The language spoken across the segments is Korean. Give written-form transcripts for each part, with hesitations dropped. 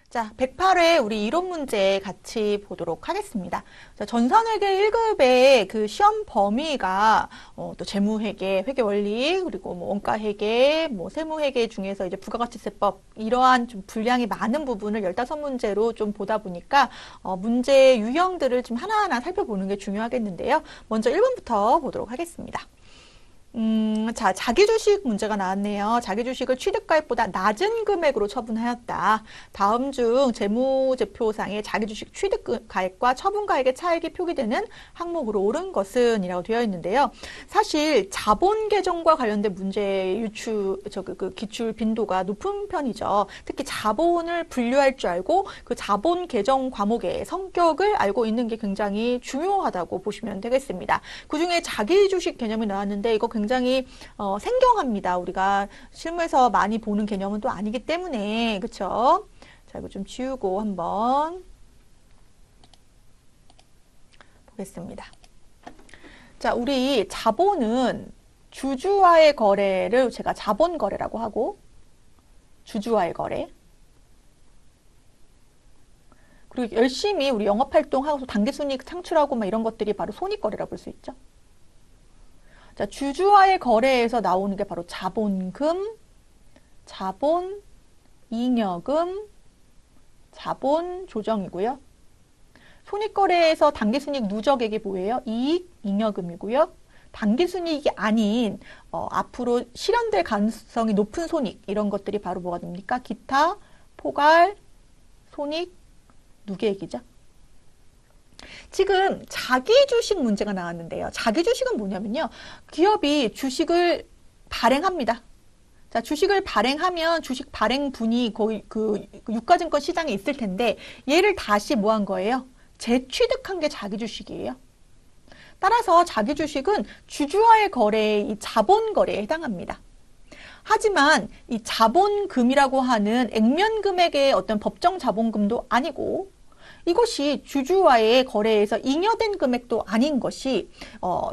자, 108회 우리 이론 문제 같이 보도록 하겠습니다. 자, 전산회계 1급의 그 시험 범위가 또 재무회계, 회계원리, 그리고 뭐 원가회계, 뭐 세무회계 중에서 이제 부가가치세법 이러한 좀 분량이 많은 부분을 15문제로 좀 보다 보니까 문제 유형들을 좀 하나하나 살펴보는 게 중요하겠는데요. 먼저 1번부터 보도록 하겠습니다. 자, 자기 주식 문제가 나왔네요. 자기 주식을 취득가액보다 낮은 금액으로 처분하였다. 다음 중 재무제표상의 자기 주식 취득가액과 처분가액의 차액이 표기되는 항목으로 옳은 것은 이라고 되어 있는데요. 사실 자본 계정과 관련된 문제의 기출 빈도가 높은 편이죠. 특히 자본을 분류할 줄 알고 그 자본 계정 과목의 성격을 알고 있는 게 굉장히 중요하다고 보시면 되겠습니다. 그중에 자기 주식 개념이 나왔는데 이거 굉장히 생경합니다. 우리가 실무에서 많이 보는 개념은 또 아니기 때문에 그렇죠? 자, 이거 좀 지우고 한번 보겠습니다. 자, 우리 자본은 주주와의 거래를 제가 자본 거래라고 하고 주주와의 거래 그리고 열심히 우리 영업활동하고 당기순이익 창출하고 막 이런 것들이 바로 손익거래라고 볼 수 있죠. 자, 주주와의 거래에서 나오는 게 바로 자본금, 자본, 잉여금, 자본 조정이고요. 손익거래에서 당기순이익 누적액이 뭐예요? 이익, 잉여금이고요. 당기순이익이 아닌 앞으로 실현될 가능성이 높은 손익 이런 것들이 바로 뭐가 됩니까? 기타, 포괄, 손익, 누계액이죠. 지금 자기 주식 문제가 나왔는데요. 자기 주식은 뭐냐면요. 기업이 주식을 발행합니다. 자, 주식을 발행하면 주식 발행분이 거의 그 유가증권 시장에 있을 텐데 얘를 다시 뭐 한 거예요? 재취득한 게 자기 주식이에요. 따라서 자기 주식은 주주와의 거래의 이 자본 거래에 해당합니다. 하지만 이 자본금이라고 하는 액면 금액의 어떤 법정 자본금도 아니고 이것이 주주와의 거래에서 잉여된 금액도 아닌 것이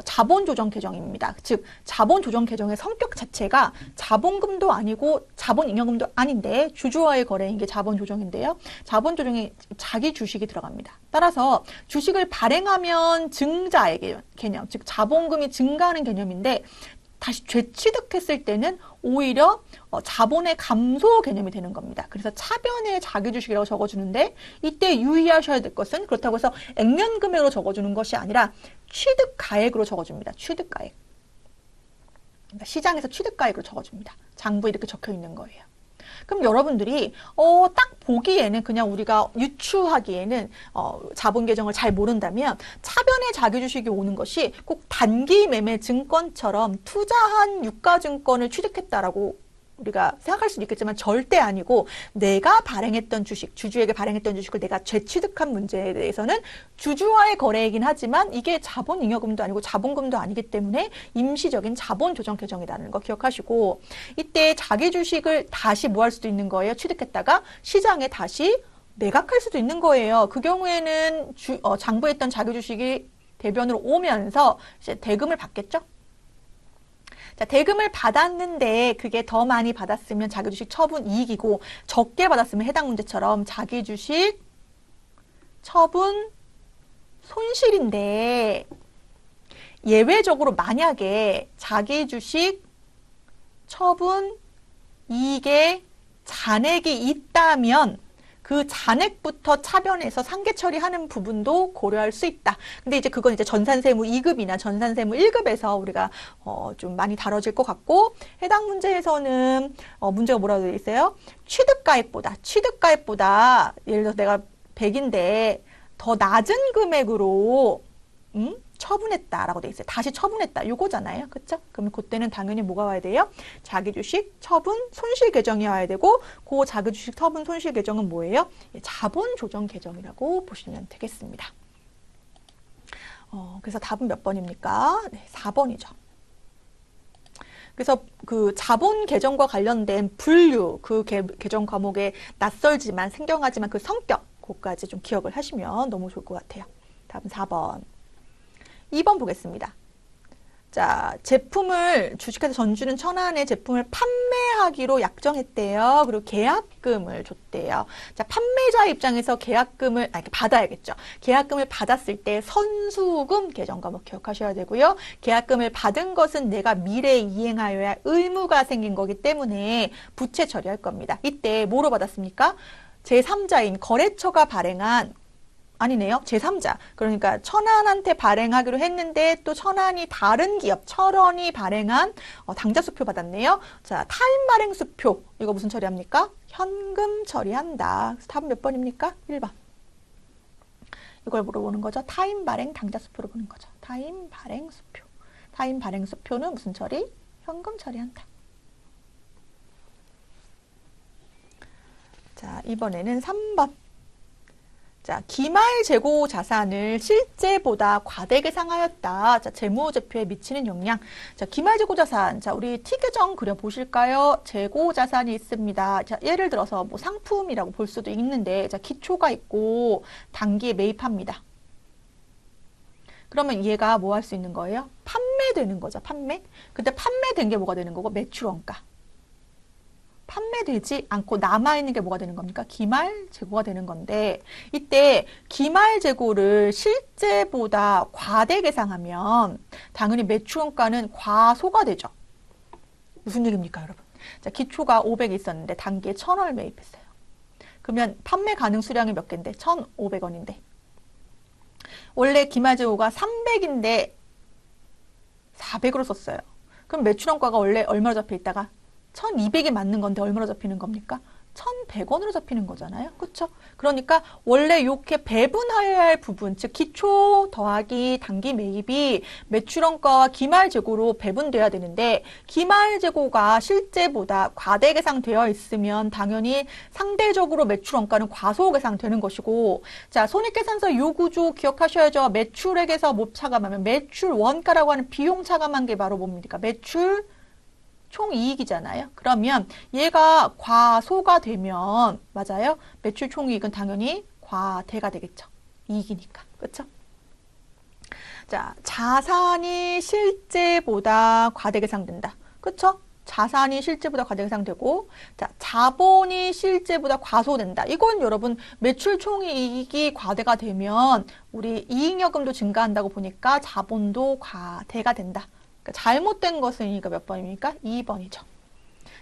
자본조정 계정입니다. 즉 자본조정 계정의 성격 자체가 자본금도 아니고 자본잉여금도 아닌데 주주와의 거래인 게 자본조정인데요. 자본조정에 자기 주식이 들어갑니다. 따라서 주식을 발행하면 증자의 개념, 즉 자본금이 증가하는 개념인데 다시 재취득했을 때는 오히려 자본의 감소 개념이 되는 겁니다. 그래서 차변의 자기주식이라고 적어주는데 이때 유의하셔야 될 것은 그렇다고 해서 액면 금액으로 적어주는 것이 아니라 취득가액으로 적어줍니다. 취득가액. 그러니까 시장에서 취득가액으로 적어줍니다. 장부에 이렇게 적혀 있는 거예요. 그럼 여러분들이 딱 보기에는 그냥 우리가 유추하기에는 자본 계정을 잘 모른다면 차변의 자기주식이 오는 것이 꼭 단기 매매 증권처럼 투자한 유가증권을 취득했다라고 우리가 생각할 수도 있겠지만 절대 아니고 내가 발행했던 주식, 주주에게 발행했던 주식을 내가 재취득한 문제에 대해서는 주주와의 거래이긴 하지만 이게 자본잉여금도 아니고 자본금도 아니기 때문에 임시적인 자본조정 계정이라는 거 기억하시고 이때 자기 주식을 다시 뭐 할 수도 있는 거예요. 취득했다가 시장에 다시 매각할 수도 있는 거예요. 그 경우에는 장부했던 자기 주식이 대변으로 오면서 이제 대금을 받겠죠. 자, 대금을 받았는데 그게 더 많이 받았으면 자기주식 처분 이익이고 적게 받았으면 해당 문제처럼 자기주식 처분 손실인데 예외적으로 만약에 자기주식 처분 이익에 잔액이 있다면 그 잔액부터 차변해서 상계 처리하는 부분도 고려할 수 있다. 근데 이제 그건 이제 전산세무 2급이나 전산세무 1급에서 우리가 좀 많이 다뤄질 것 같고 해당 문제에서는 문제가 뭐라고 되어 있어요? 취득가액보다 예를 들어서 내가 100인데 더 낮은 금액으로 처분했다라고 돼 있어요. 다시 처분했다. 요거잖아요. 그쵸? 그럼 그때는 당연히 뭐가 와야 돼요? 자기주식 처분 손실 계정이 와야 되고 그 자기주식 처분 손실 계정은 뭐예요? 자본조정 계정이라고 보시면 되겠습니다. 그래서 답은 몇 번입니까? 네, 4번이죠. 그래서 그 자본 계정과 관련된 분류, 그 계정 과목에 낯설지만 생경하지만 그 성격, 그것까지 좀 기억을 하시면 너무 좋을 것 같아요. 답은 4번. 2번 보겠습니다. 자, 제품을 주식회사 전주는 천안의 제품을 판매하기로 약정했대요. 그리고 계약금을 줬대요. 자, 판매자 입장에서 계약금을 받아야겠죠. 계약금을 받았을 때 선수금 계정 과목 기억하셔야 되고요. 계약금을 받은 것은 내가 미래에 이행하여야 할 의무가 생긴 거기 때문에 부채 처리할 겁니다. 이때 뭐로 받았습니까? 제3자인 거래처가 발행한 아니네요. 제3자. 그러니까 천안한테 발행하기로 했는데 또 천안이 다른 기업 철원이 발행한 당좌수표 받았네요. 자, 타임 발행 수표. 이거 무슨 처리합니까? 현금 처리한다. 그래서 답은 몇 번입니까? 1번. 이걸 물어보는 거죠. 타임 발행 당좌수표로 보는 거죠. 타임 발행 수표. 타임 발행 수표는 무슨 처리? 현금 처리한다. 자, 이번에는 3번. 자, 기말 재고 자산을 실제보다 과대 계상하였다. 자, 재무제표에 미치는 영향. 자, 기말 재고 자산. 자, 우리 T계정 그려보실까요? 재고 자산이 있습니다. 자, 예를 들어서 뭐 상품이라고 볼 수도 있는데, 자, 기초가 있고 단기에 매입합니다. 그러면 얘가 뭐 할 수 있는 거예요? 판매되는 거죠, 판매. 근데 판매된 게 뭐가 되는 거고? 매출원가. 판매되지 않고 남아있는 게 뭐가 되는 겁니까? 기말 재고가 되는 건데 이때 기말 재고를 실제보다 과대 계상하면 당연히 매출원가는 과소가 되죠. 무슨 얘기입니까, 여러분? 자, 기초가 500이 있었는데 단기에 1000원을 매입했어요. 그러면 판매 가능 수량이 몇 개인데? 1,500원인데 원래 기말 재고가 300인데 400으로 썼어요. 그럼 매출원가가 원래 얼마로 잡혀 있다가 1200이 맞는 건데 얼마로 잡히는 겁니까? 1100원으로 잡히는 거잖아요. 그렇죠? 그러니까 원래 이렇게 배분해야 할 부분, 즉 기초 더하기 단기 매입이 매출원가와 기말 재고로 배분돼야 되는데 기말 재고가 실제보다 과대 계상되어 있으면 당연히 상대적으로 매출원가는 과소 계상되는 것이고, 자, 손익계산서 요 구조 기억하셔야죠. 매출액에서 뭐 차감하면 매출 원가라고 하는 비용 차감한 게 바로 뭡니까? 매출 총이익이잖아요. 그러면 얘가 과소가 되면 맞아요? 매출 총이익은 당연히 과대가 되겠죠. 이익이니까. 그렇죠? 자, 자산이 실제보다 과대 계상된다. 그렇죠? 자산이 실제보다 과대 계상되고, 자, 자본이 실제보다 과소된다. 이건 여러분 매출 총이익이 과대가 되면 우리 이익여금도 증가한다고 보니까 자본도 과대가 된다. 잘못된 것은 이거 몇 번입니까? 2번이죠.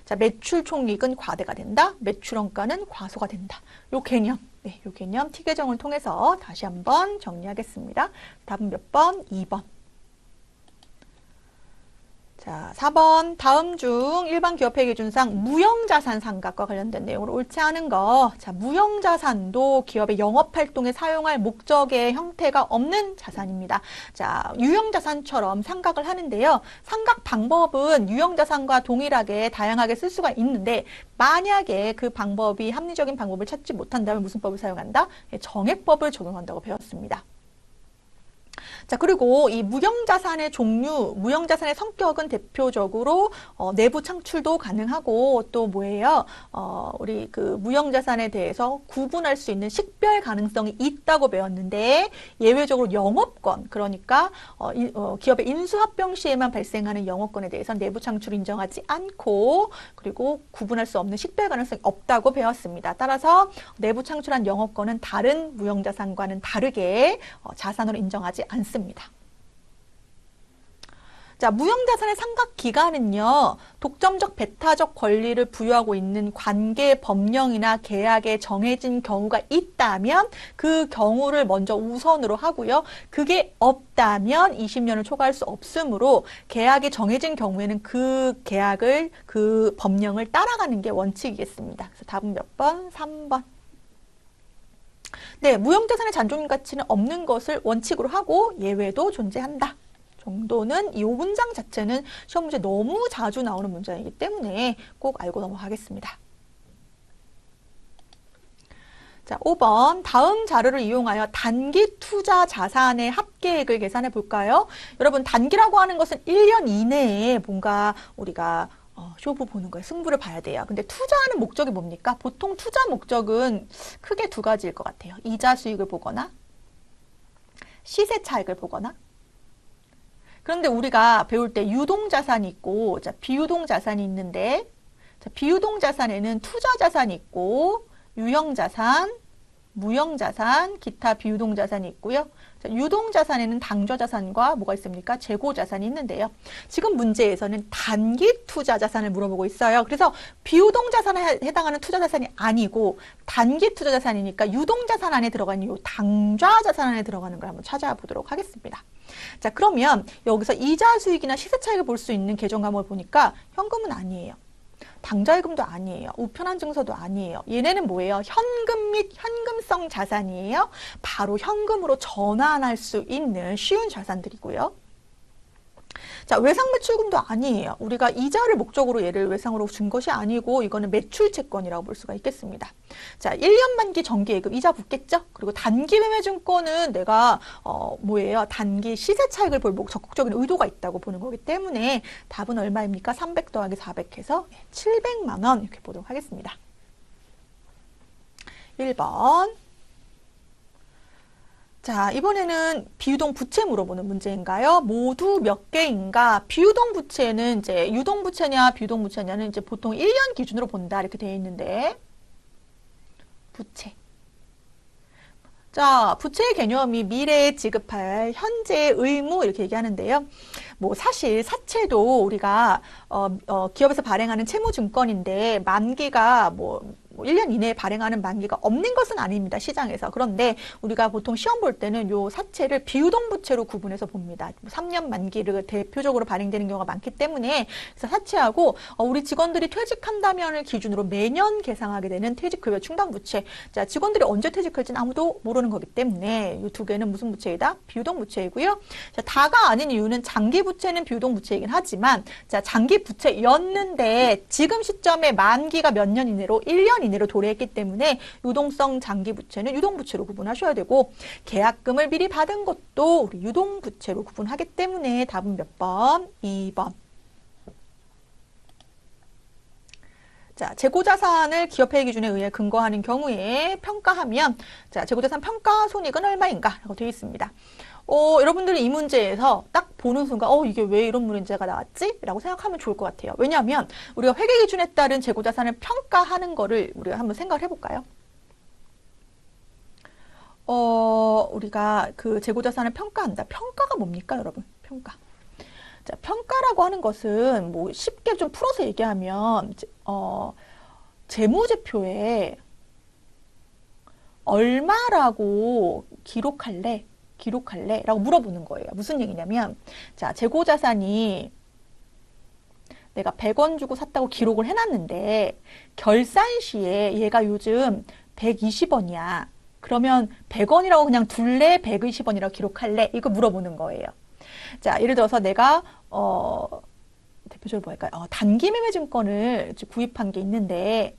자, 매출 총이익은 과대가 된다. 매출원가는 과소가 된다. 요 개념, 네, 요 개념 T계정을 통해서 다시 한번 정리하겠습니다. 답은 몇 번? 2번. 자, 4번. 다음 중 일반 기업회 기준상 무형자산 상각과 관련된 내용으로 옳지 않은 거. 자, 무형자산도 기업의 영업활동에 사용할 목적의 형태가 없는 자산입니다. 자, 유형자산처럼 상각을 하는데요. 상각 방법은 유형자산과 동일하게 다양하게 쓸 수가 있는데 만약에 그 방법이 합리적인 방법을 찾지 못한다면 무슨 법을 사용한다? 정액법을 적용한다고 배웠습니다. 자, 그리고 이 무형자산의 종류, 무형자산의 성격은 대표적으로 내부 창출도 가능하고 또 뭐예요? 우리 그 무형자산에 대해서 구분할 수 있는 식별 가능성이 있다고 배웠는데 예외적으로 영업권, 그러니까 기업의 인수합병 시에만 발생하는 영업권에 대해서 내부 창출을 인정하지 않고 그리고 구분할 수 없는 식별 가능성이 없다고 배웠습니다. 따라서 내부 창출한 영업권은 다른 무형자산과는 다르게 자산으로 인정하지 않습니다. 자, 무형자산의 상각기간은요, 독점적 배타적 권리를 부여하고 있는 관계 법령이나 계약에 정해진 경우가 있다면 그 경우를 먼저 우선으로 하고요. 그게 없다면 20년을 초과할 수 없으므로 계약이 정해진 경우에는 그 계약을, 그 법령을 따라가는 게 원칙이겠습니다. 그래서 답은 몇 번? 3번. 네, 무형자산의 잔존 가치는 없는 것을 원칙으로 하고 예외도 존재한다. 정도는 이 문장 자체는 시험 문제 너무 자주 나오는 문장이기 때문에 꼭 알고 넘어가겠습니다. 자, 5번. 다음 자료를 이용하여 단기 투자 자산의 합계액을 계산해 볼까요? 여러분, 단기라고 하는 것은 1년 이내에 뭔가 우리가 쇼부 보는 거예요. 승부를 봐야 돼요. 근데 투자하는 목적이 뭡니까? 보통 투자 목적은 크게 두 가지일 것 같아요. 이자 수익을 보거나 시세 차익을 보거나 그런데 우리가 배울 때 유동자산이 있고, 자, 비유동자산이 있는데, 자, 비유동자산에는 투자자산이 있고, 유형자산, 무형자산, 기타 비유동자산이 있고요. 자, 유동자산에는 당좌자산과 뭐가 있습니까? 재고자산이 있는데요. 지금 문제에서는 단기 투자자산을 물어보고 있어요. 그래서 비유동자산에 해당하는 투자자산이 아니고 단기 투자자산이니까 유동자산 안에 들어가는 이 당좌자산 안에 들어가는 걸 한번 찾아보도록 하겠습니다. 자, 그러면 여기서 이자 수익이나 시세 차익을 볼 수 있는 계정 과목을 보니까 현금은 아니에요. 당좌예금도 아니에요. 우편한 증서도 아니에요. 얘네는 뭐예요? 현금 및 현금성 자산이에요. 바로 현금으로 전환할 수 있는 쉬운 자산들이고요. 자, 외상 매출금도 아니에요. 우리가 이자를 목적으로 얘를 외상으로 준 것이 아니고 이거는 매출 채권이라고 볼 수가 있겠습니다. 자, 1년 만기 정기예금 이자 붙겠죠? 그리고 단기 매매증권은 내가 뭐예요? 단기 시세 차익을 볼 적극적인 의도가 있다고 보는 거기 때문에 답은 얼마입니까? 300 더하기 400 해서 700만 원 이렇게 보도록 하겠습니다. 1번. 자, 이번에는 비유동 부채 물어보는 문제인가요? 모두 몇 개인가? 비유동 부채는 이제 유동 부채냐, 비유동 부채냐는 이제 보통 1년 기준으로 본다 이렇게 되어 있는데 부채. 자, 부채의 개념이 미래에 지급할 현재의 의무 이렇게 얘기하는데요. 뭐 사실 사채도 우리가 기업에서 발행하는 채무증권인데 만기가 뭐 1년 이내에 발행하는 만기가 없는 것은 아닙니다. 시장에서. 그런데 우리가 보통 시험 볼 때는 요 사채를 비유동 부채로 구분해서 봅니다. 3년 만기를 대표적으로 발행되는 경우가 많기 때문에 그래서 사채하고 우리 직원들이 퇴직한다면을 기준으로 매년 계상하게 되는 퇴직급여 충당 부채. 자, 직원들이 언제 퇴직할지는 아무도 모르는 거기 때문에 이 두 개는 무슨 부채이다? 비유동 부채이고요. 자, 다가 아닌 이유는 장기 부채는 비유동 부채이긴 하지만 자, 장기 부채였는데 지금 시점에 만기가 몇 년 이내로 1년 이내로 도래했기 때문에 유동성 장기 부채는 유동 부채로 구분하셔야 되고 계약금을 미리 받은 것도 우리 유동 부채로 구분하기 때문에 답은 몇 번? 2번. 자, 재고자산을 기업회의 기준에 의해 근거하는 경우에 평가하면 자, 재고자산 평가 손익은 얼마인가? 라고 되어 있습니다. 여러분들이 이 문제에서 딱 보는 순간 이게 왜 이런 문제가 나왔지? 라고 생각하면 좋을 것 같아요. 왜냐하면 우리가 회계 기준에 따른 재고자산을 평가하는 거를 우리가 한번 생각을 해볼까요? 우리가 그 재고자산을 평가한다. 평가가 뭡니까, 여러분? 평가. 자, 평가라고 하는 것은 뭐 쉽게 좀 풀어서 얘기하면 재무제표에 얼마라고 기록할래? 라고 물어보는 거예요. 무슨 얘기냐면 자, 재고자산이 내가 100원 주고 샀다고 기록을 해놨는데 결산 시에 얘가 요즘 120원이야. 그러면 100원이라고 그냥 둘래? 120원이라고 기록할래? 이거 물어보는 거예요. 자, 예를 들어서 내가 대표적으로 뭐 할까요? 단기 매매 증권을 구입한 게 있는데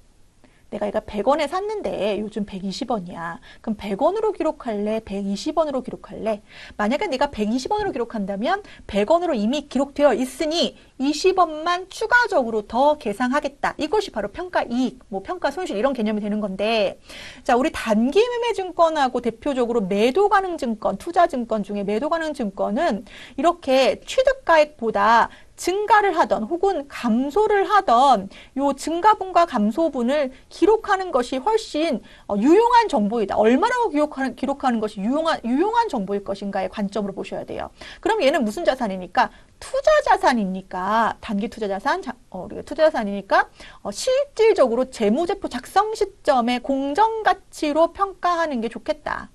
내가 이거 100원에 샀는데 요즘 120원이야. 그럼 100원으로 기록할래? 120원으로 기록할래? 만약에 내가 120원으로 기록한다면 100원으로 이미 기록되어 있으니 20원만 추가적으로 더 계상하겠다. 이것이 바로 평가 이익, 뭐 평가 손실 이런 개념이 되는 건데 자, 우리 단기 매매 증권하고 대표적으로 매도 가능 증권, 투자 증권 중에 매도 가능 증권은 이렇게 취득가액보다 증가를 하던 혹은 감소를 하던 요 증가분과 감소분을 기록하는 것이 훨씬 유용한 정보이다. 얼마라고 기록하는 것이 유용한 정보일 것인가의 관점으로 보셔야 돼요. 그럼 얘는 무슨 자산이니까? 투자자산이니까 단기 투자자산, 우리가 투자자산이니까 실질적으로 재무제표 작성 시점에 공정가치로 평가하는 게 좋겠다.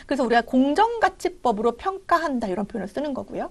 그래서 우리가 공정가치법으로 평가한다 이런 표현을 쓰는 거고요.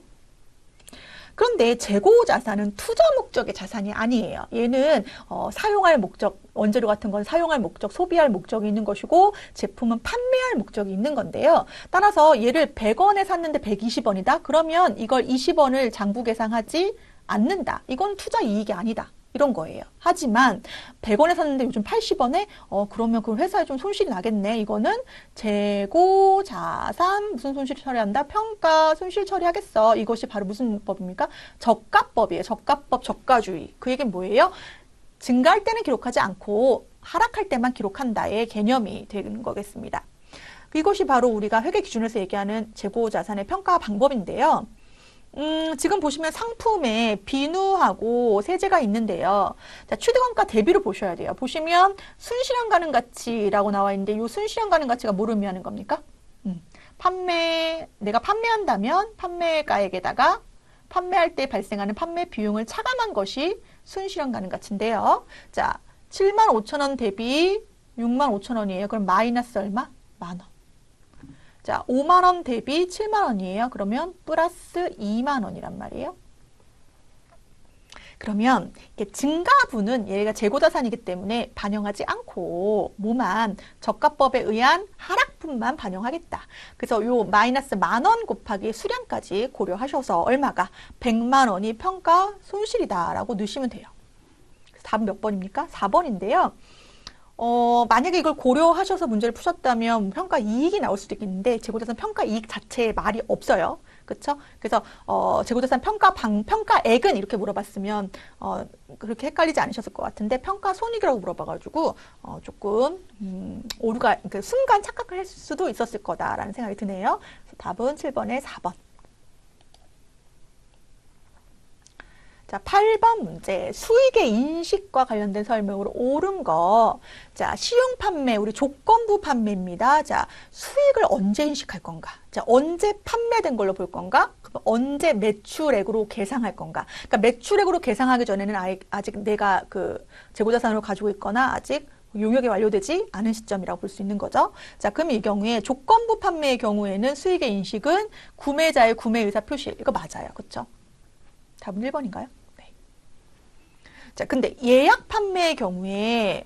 그런데 재고자산은 투자 목적의 자산이 아니에요. 얘는 사용할 목적, 원재료 같은 건 사용할 목적, 소비할 목적이 있는 것이고 제품은 판매할 목적이 있는 건데요. 따라서 얘를 100원에 샀는데 120원이다? 그러면 이걸 20원을 장부 계상하지 않는다. 이건 투자 이익이 아니다. 이런 거예요. 하지만 100원에 샀는데 요즘 80원에 그러면 그 회사에 좀 손실이 나겠네. 이거는 재고 자산 무슨 손실 처리한다? 평가 손실 처리하겠어. 이것이 바로 무슨 법입니까? 저가법이에요. 저가법, 저가주의. 그 얘기는 뭐예요? 증가할 때는 기록하지 않고 하락할 때만 기록한다의 개념이 되는 거겠습니다. 이것이 바로 우리가 회계 기준에서 얘기하는 재고 자산의 평가 방법인데요. 지금 보시면 상품에 비누하고 세제가 있는데요. 자, 취득원가 대비로 보셔야 돼요. 보시면 순실현 가능 가치라고 나와 있는데 이 순실현 가능 가치가 뭐를 의미하는 겁니까? 내가 판매한다면 판매가액에다가 판매할 때 발생하는 판매 비용을 차감한 것이 순실현 가능 가치인데요. 자, 75,000원 대비 65,000원이에요. 그럼 마이너스 얼마? 만원. 자, 5만원 대비 7만원이에요. 그러면 플러스 2만원이란 말이에요. 그러면 증가분은 얘가 재고자산이기 때문에 반영하지 않고 뭐만 저가법에 의한 하락분만 반영하겠다. 그래서 요 마이너스 만원 곱하기 수량까지 고려하셔서 얼마가 100만원이 평가 손실이다라고 넣으시면 돼요. 그래서 답은 몇 번입니까? 4번인데요. 만약에 이걸 고려하셔서 문제를 푸셨다면 평가 이익이 나올 수도 있겠는데 재고자산 평가 이익 자체에 말이 없어요. 그쵸? 그래서 재고자산 평가액은 이렇게 물어봤으면 그렇게 헷갈리지 않으셨을 것 같은데 평가 손익이라고 물어봐가지고 조금 오류가 그러니까 순간 착각을 했을 수도 있었을 거다라는 생각이 드네요. 그래서 답은 7번에 4번. 자, 8번 문제. 수익의 인식과 관련된 설명으로 옳은 거. 자, 시용 판매, 우리 조건부 판매입니다. 자, 수익을 언제 인식할 건가? 자, 언제 판매된 걸로 볼 건가? 언제 매출액으로 계상할 건가? 그러니까 매출액으로 계상하기 전에는 아직 내가 그 재고자산으로 가지고 있거나 아직 용역이 완료되지 않은 시점이라고 볼 수 있는 거죠. 자, 그럼 이 경우에 조건부 판매의 경우에는 수익의 인식은 구매자의 구매 의사 표시. 이거 맞아요. 그렇죠? 답은 1번인가요? 자, 근데 예약 판매의 경우에,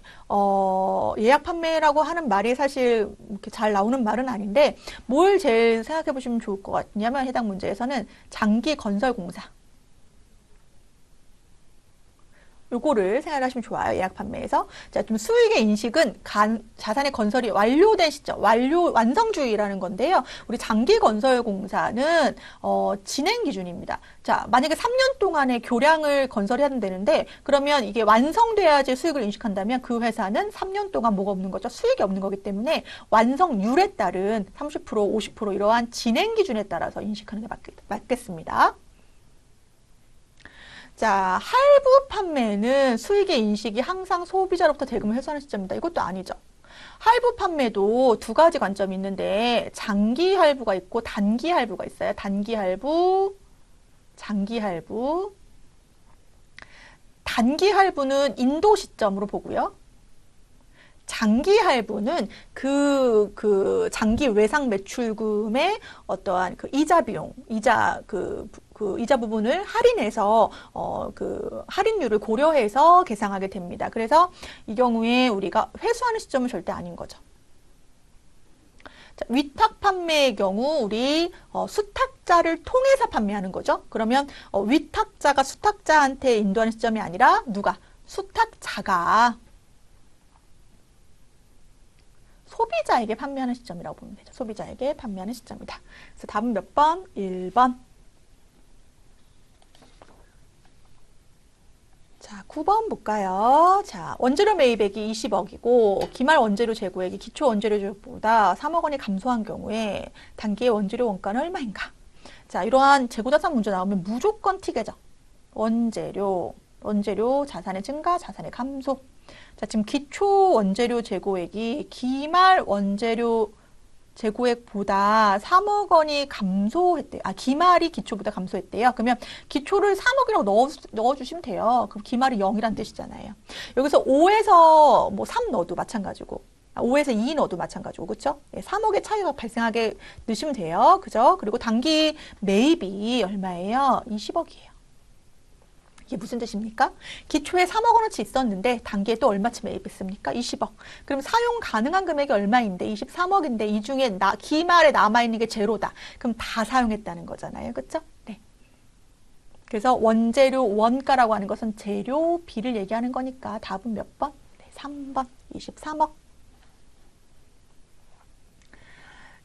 예약 판매라고 하는 말이 사실 이렇게 잘 나오는 말은 아닌데, 뭘 제일 생각해 보시면 좋을 것 같냐면, 해당 문제에서는 장기 건설 공사. 요거를 생각하시면 좋아요. 예약 판매에서. 자, 좀 수익의 인식은 자산의 건설이 완료된 시점, 완성주의라는 건데요. 우리 장기 건설 공사는, 진행 기준입니다. 자, 만약에 3년 동안의 교량을 건설해야 되는데, 그러면 이게 완성돼야지 수익을 인식한다면 그 회사는 3년 동안 뭐가 없는 거죠? 수익이 없는 거기 때문에 완성률에 따른 30%, 50% 이러한 진행 기준에 따라서 인식하는 게 맞겠습니다. 자, 할부 판매는 수익의 인식이 항상 소비자로부터 대금을 회수하는 시점이다. 이것도 아니죠. 할부 판매도 두 가지 관점이 있는데 장기 할부가 있고 단기 할부가 있어요. 단기 할부, 장기 할부. 단기 할부는 인도 시점으로 보고요. 장기 할부는 그 장기 외상 매출금의 어떠한 그 이자 비용, 이자 이자 부분을 할인해서 그 할인율을 고려해서 계상하게 됩니다. 그래서 이 경우에 우리가 회수하는 시점은 절대 아닌 거죠. 자, 위탁 판매의 경우 우리 수탁자를 통해서 판매하는 거죠. 그러면 위탁자가 수탁자한테 인도하는 시점이 아니라 누가? 수탁자가 소비자에게 판매하는 시점이라고 보면 되죠. 소비자에게 판매하는 시점이다. 그래서 답은 몇 번? 1번. 자, 9번 볼까요? 자, 원재료 매입액이 20억이고 기말 원재료 재고액이 기초 원재료 재고보다 3억 원이 감소한 경우에 단기의 원재료 원가는 얼마인가? 자, 이러한 재고자산 문제 나오면 무조건 튀게죠. 원재료 자산의 증가, 자산의 감소. 자, 지금 기초 원재료 재고액이 기말 원재료 재고액보다 3억 원이 감소했대요. 기말이 기초보다 감소했대요. 그러면 기초를 3억이라고 넣어주시면 돼요. 그럼 기말이 0이란 뜻이잖아요. 여기서 5에서 뭐 3 넣어도 마찬가지고, 5에서 2 넣어도 마찬가지고, 그쵸? 3억의 차이가 발생하게 넣으시면 돼요. 그죠? 그리고 단기 매입이 얼마예요? 20억이에요. 이게 무슨 뜻입니까? 기초에 3억 원어치 있었는데 단기에 또 얼마치 매입했습니까? 20억. 그럼 사용 가능한 금액이 얼마인데 23억인데 이 중에 기말에 남아있는 게 제로다. 그럼 다 사용했다는 거잖아요. 그렇죠? 네. 그래서 원재료 원가라고 하는 것은 재료비를 얘기하는 거니까 답은 몇 번? 네, 3번. 23억.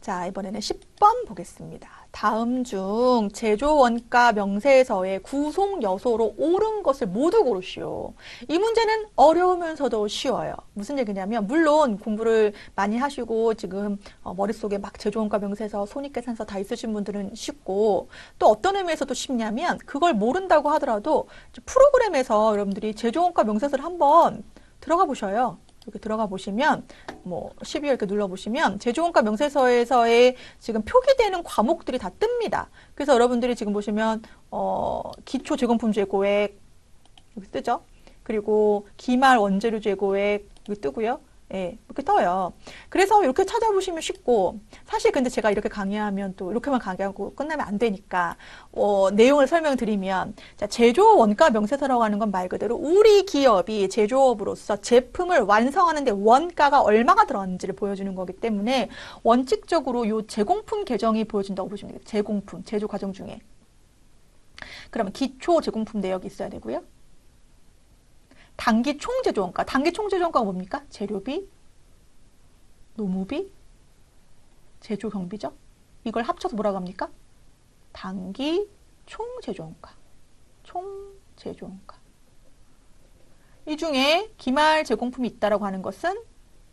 자, 이번에는 10번 보겠습니다. 다음 중 제조 원가 명세서의 구성 요소로 옳은 것을 모두 고르시오. 이 문제는 어려우면서도 쉬워요. 무슨 얘기냐면 물론 공부를 많이 하시고 지금 머릿속에 막 제조 원가 명세서, 손익계산서 다 있으신 분들은 쉽고 또 어떤 의미에서도 쉽냐면 그걸 모른다고 하더라도 프로그램에서 여러분들이 제조 원가 명세서를 한번 들어가 보셔요. 이렇게 들어가 보시면 뭐 12월 이렇게 눌러보시면 제조원가 명세서에서의 지금 표기되는 과목들이 다 뜹니다. 그래서 여러분들이 지금 보시면 기초 제공품 재고액 여기 뜨죠. 그리고 기말 원재료 재고액 여기 뜨고요. 예, 이렇게 떠요. 그래서 이렇게 찾아보시면 쉽고 사실 근데 제가 이렇게 강의하면 또 이렇게만 강의하고 끝나면 안 되니까 내용을 설명드리면 자, 제조 원가 명세서라고 하는 건 말 그대로 우리 기업이 제조업으로서 제품을 완성하는데 원가가 얼마가 들어갔는지를 보여주는 거기 때문에 원칙적으로 이 제공품 계정이 보여준다고 보시면 돼요. 제공품, 제조 과정 중에. 그러면 기초 제공품 내역이 있어야 되고요. 단기 총제조원가. 단기 총제조원가가 뭡니까? 재료비, 노무비, 제조경비죠. 이걸 합쳐서 뭐라고 합니까? 단기 총제조원가. 총제조원가. 이 중에 기말 제공품이 있다라고 하는 것은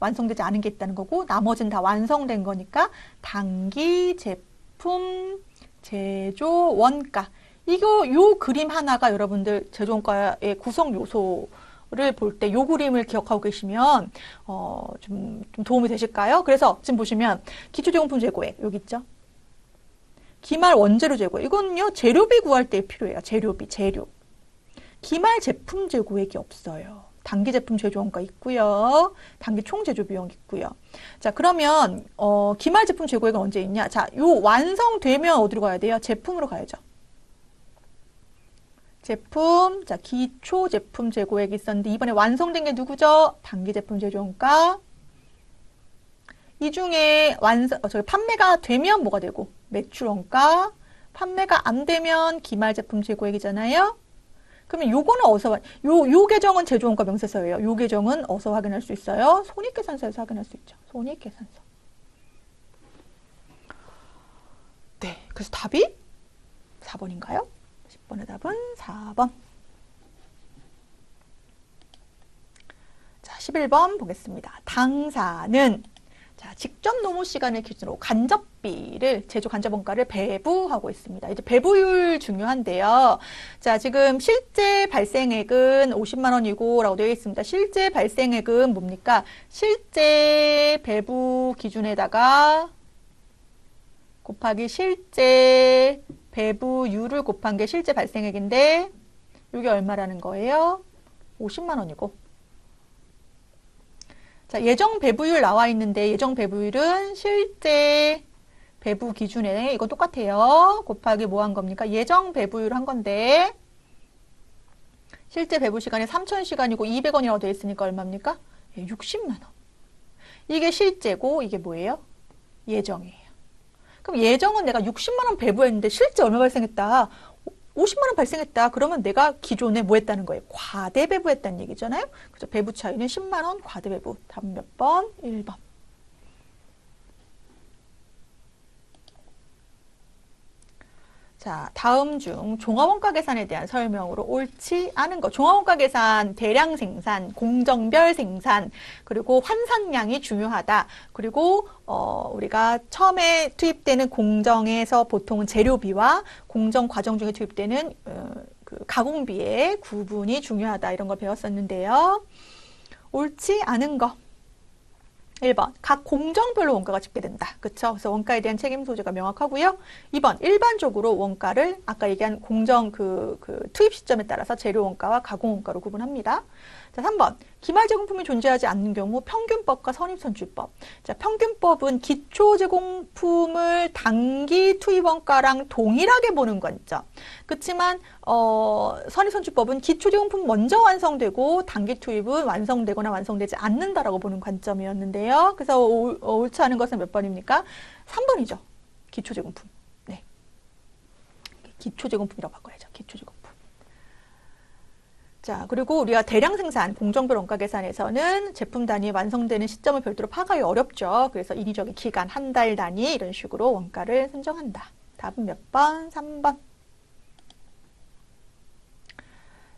완성되지 않은 게 있다는 거고 나머지는 다 완성된 거니까 단기 제품 제조원가. 요 그림 하나가 여러분들 제조원가의 구성 요소 를 볼 때 요 그림을 기억하고 계시면 좀 도움이 되실까요? 그래서 지금 보시면 기초제공품 재고액 여기 있죠. 기말 원재료 재고액 이거는요 재료비 구할 때 필요해요. 재료비, 재료. 기말 제품 재고액이 없어요. 단기 제품 제조원가 있고요. 단기 총제조 비용 있고요. 자 그러면 기말 제품 재고액은 언제 있냐? 자 요 완성되면 어디로 가야 돼요? 제품으로 가야죠. 제품, 자, 기초 제품 재고액이 있었는데, 이번에 완성된 게 누구죠? 단기 제품 제조원가. 이 중에 판매가 되면 뭐가 되고, 매출원가. 판매가 안 되면 기말 제품 재고액이잖아요? 그러면 요거는 요 계정은 제조원가 명세서예요. 요 계정은 어디서 확인할 수 있어요? 손익계산서에서 확인할 수 있죠. 손익계산서. 네, 그래서 답이 4번인가요? 10번의 답은 4번. 자, 11번 보겠습니다. 당사는 자, 직접 노무 시간을 기준으로 간접비를 제조 간접원가를 배부하고 있습니다. 이제 배부율 중요한데요. 자, 지금 실제 발생액은 50만 원이고라고 되어 있습니다. 실제 발생액은 뭡니까? 실제 배부 기준에다가 곱하기 실제 배부율을 곱한 게 실제 발생액인데 이게 얼마라는 거예요? 50만 원이고. 자, 예정 배부율 나와 있는데 예정 배부율은 실제 배부 기준에 이거 똑같아요. 곱하기 뭐 한 겁니까? 예정 배부율 한 건데 실제 배부 시간이 3,000시간이고 200원이라고 되어 있으니까 얼마입니까? 60만 원. 이게 실제고 이게 뭐예요? 예정이에요. 그럼 예정은 내가 60만 원 배부했는데 실제 얼마 발생했다? 50만 원 발생했다. 그러면 내가 기존에 뭐 했다는 거예요? 과대 배부했다는 얘기잖아요. 그래서 배부 차이는 10만 원 과대 배부. 답은 몇 번? 1번. 자, 다음 중 종합원가 계산에 대한 설명으로 옳지 않은 거. 종합원가 계산, 대량 생산, 공정별 생산, 그리고 환산량이 중요하다. 그리고 우리가 처음에 투입되는 공정에서 보통은 재료비와 공정 과정 중에 투입되는 그 가공비의 구분이 중요하다. 이런 걸 배웠었는데요. 옳지 않은 거. 1번, 각 공정별로 원가가 집계된다. 그쵸? 그래서 원가에 대한 책임 소재가 명확하고요. 2번, 일반적으로 원가를 아까 얘기한 공정 투입 시점에 따라서 재료 원가와 가공 원가로 구분합니다. 자, 3번, 기말 제공품이 존재하지 않는 경우 평균법과 선입선출법. 자, 평균법은 기초 제공품을 단기 투입 원가랑 동일하게 보는 관점. 그렇지만 선입선출법은 기초 제공품 먼저 완성되고 단기 투입은 완성되거나 완성되지 않는다라고 보는 관점이었는데요. 그래서 옳지 않은 것은 몇 번입니까? 3번이죠. 기초 제공품. 네. 기초 제공품이라고 바꿔야죠. 기초 제공품. 자, 그리고 우리가 대량 생산, 공정별 원가 계산에서는 제품 단위 완성되는 시점을 별도로 파악하기 어렵죠. 그래서 인위적인 기간, 한 달 단위 이런 식으로 원가를 산정한다. 답은 몇 번? 3번.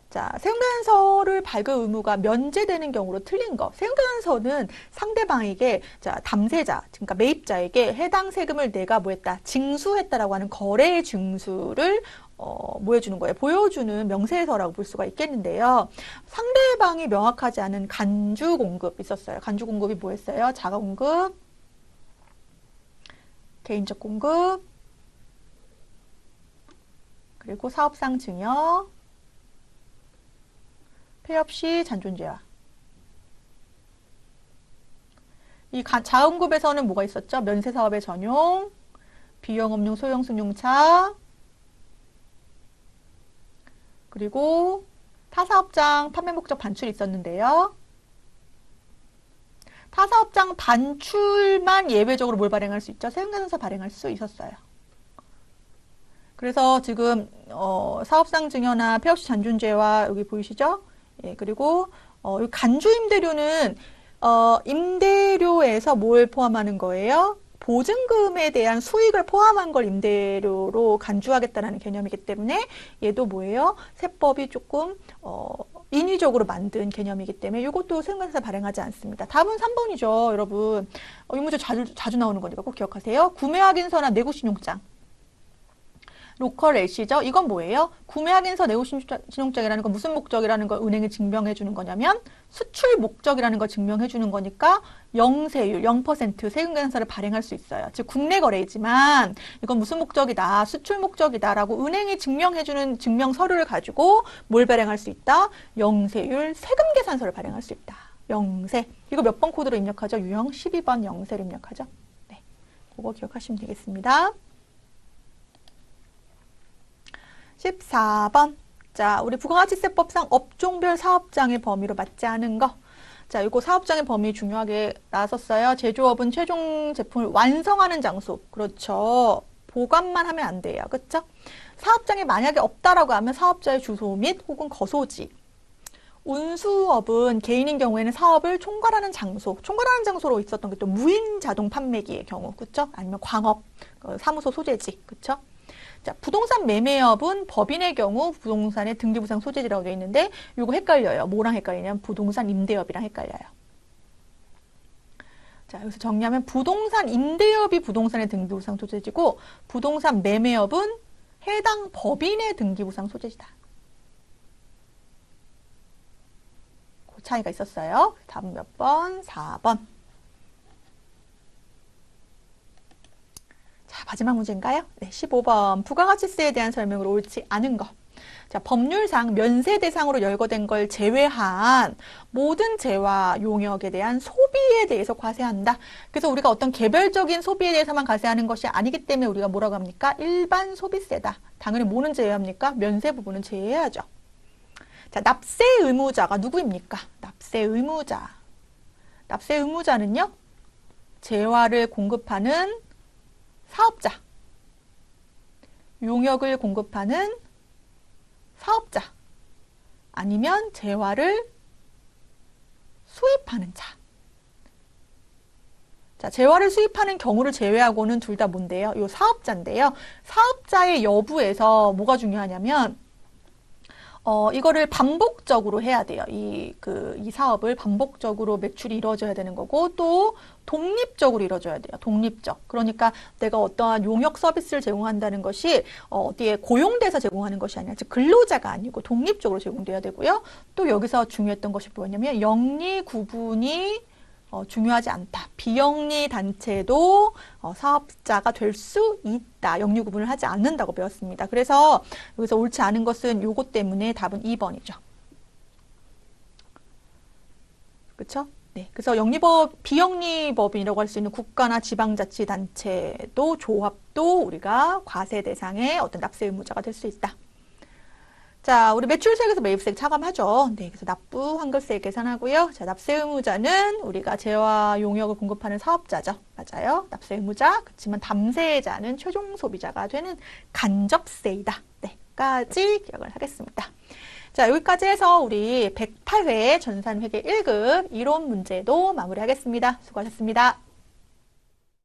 자, 세운계산서를 발급 의무가 면제되는 경우로 틀린 거. 세운계산서는 상대방에게, 자, 담세자, 그러니까 매입자에게 해당 세금을 내가 뭐 했다? 징수했다라고 하는 거래 증수를 뭐 해주는 거예요? 보여주는 명세서라고 볼 수가 있겠는데요. 상대방이 명확하지 않은 간주 공급 있었어요. 간주 공급이 뭐였어요? 자가 공급, 개인적 공급, 그리고 사업상 증여, 폐업 시 잔존제와. 이 자원급에서는 뭐가 있었죠? 면세사업의 전용, 비영업용 소형 승용차, 그리고 타사업장 판매 목적 반출이 있었는데요. 타사업장 반출만 예외적으로 뭘 발행할 수 있죠? 세운계산서 발행할 수 있었어요. 그래서 지금 사업상 증여나 폐업 시 잔존제와 여기 보이시죠? 예, 그리고 간주 임대료는 임대료에서 뭘 포함하는 거예요? 보증금에 대한 수익을 포함한 걸 임대료로 간주하겠다는 개념이기 때문에 얘도 뭐예요? 세법이 조금 인위적으로 만든 개념이기 때문에 이것도 세운계산서 발행하지 않습니다. 답은 3번이죠, 여러분. 이 문제 자주 나오는 거니까 꼭 기억하세요. 구매 확인서나 내구 신용장. 로컬 LC죠. 이건 뭐예요? 구매 확인서 내고 신용장이라는 건 무슨 목적이라는 걸 은행에 증명해 주는 거냐면 수출 목적이라는 걸 증명해 주는 거니까 영세율 0% 세금계산서를 발행할 수 있어요. 즉 국내 거래이지만 이건 무슨 목적이다, 수출 목적이다라고 은행이 증명해 주는 증명 서류를 가지고 뭘 발행할 수 있다? 영세율 세금계산서를 발행할 수 있다. 영세. 이거 몇 번 코드로 입력하죠? 유형 12번 영세를 입력하죠. 네, 그거 기억하시면 되겠습니다. 14번. 자, 우리 부가가치세법상 업종별 사업장의 범위로 맞지 않은 거. 자, 이거 사업장의 범위 중요하게 나왔었어요. 제조업은 최종 제품을 완성하는 장소. 그렇죠. 보관만 하면 안 돼요. 그렇죠? 사업장이 만약에 없다라고 하면 사업자의 주소 및 혹은 거소지. 운수업은 개인인 경우에는 사업을 총괄하는 장소. 총괄하는 장소로 있었던 게 또 무인 자동 판매기의 경우. 그렇죠? 아니면 광업, 사무소 소재지. 그렇죠? 자, 부동산 매매업은 법인의 경우 부동산의 등기부상 소재지라고 되어 있는데 이거 헷갈려요. 뭐랑 헷갈리냐면 부동산 임대업이랑 헷갈려요. 자, 여기서 정리하면 부동산 임대업이 부동산의 등기부상 소재지고 부동산 매매업은 해당 법인의 등기부상 소재지다. 그 차이가 있었어요. 답은 몇 번? 4번. 자, 마지막 문제인가요? 네, 15번. 부가가치세에 대한 설명으로 옳지 않은 거. 자, 법률상 면세 대상으로 열거된 걸 제외한 모든 재화 용역에 대한 소비에 대해서 과세한다. 그래서 우리가 어떤 개별적인 소비에 대해서만 과세하는 것이 아니기 때문에 우리가 뭐라고 합니까? 일반 소비세다. 당연히 뭐는 제외합니까? 면세 부분은 제외해야죠. 자, 납세 의무자가 누구입니까? 납세 의무자. 납세 의무자는요, 재화를 공급하는 사업자, 용역을 공급하는 사업자, 아니면 재화를 수입하는 자. 자, 재화를 수입하는 경우를 제외하고는 둘 다 뭔데요? 이 사업자인데요. 사업자의 여부에서 뭐가 중요하냐면 이거를 반복적으로 해야 돼요. 이 사업을 반복적으로 매출이 이루어져야 되는 거고, 또 독립적으로 이루어져야 돼요. 독립적. 그러니까 내가 어떠한 용역 서비스를 제공한다는 것이 어디에 고용돼서 제공하는 것이 아니라, 즉 근로자가 아니고 독립적으로 제공돼야 되고요. 또 여기서 중요했던 것이 뭐냐면 영리 구분이 중요하지 않다. 비영리 단체도 사업자가 될 수 있다. 영리 구분을 하지 않는다고 배웠습니다. 그래서 여기서 옳지 않은 것은 요것 때문에 답은 2번이죠. 그렇죠? 네. 그래서 비영리법인이라고 할 수 있는 국가나 지방자치단체도 조합도 우리가 과세 대상의 어떤 납세 의무자가 될 수 있다. 자, 우리 매출세에서 매입세 차감하죠. 네, 그래서 납부 환급세 계산하고요. 자, 납세 의무자는 우리가 재화 용역을 공급하는 사업자죠. 맞아요. 납세 의무자. 그렇지만 담세자는 최종 소비자가 되는 간접세이다. 네, 까지 기억을 하겠습니다. 자, 여기까지 해서 우리 108회 전산회계 1급 이론 문제도 마무리하겠습니다. 수고하셨습니다.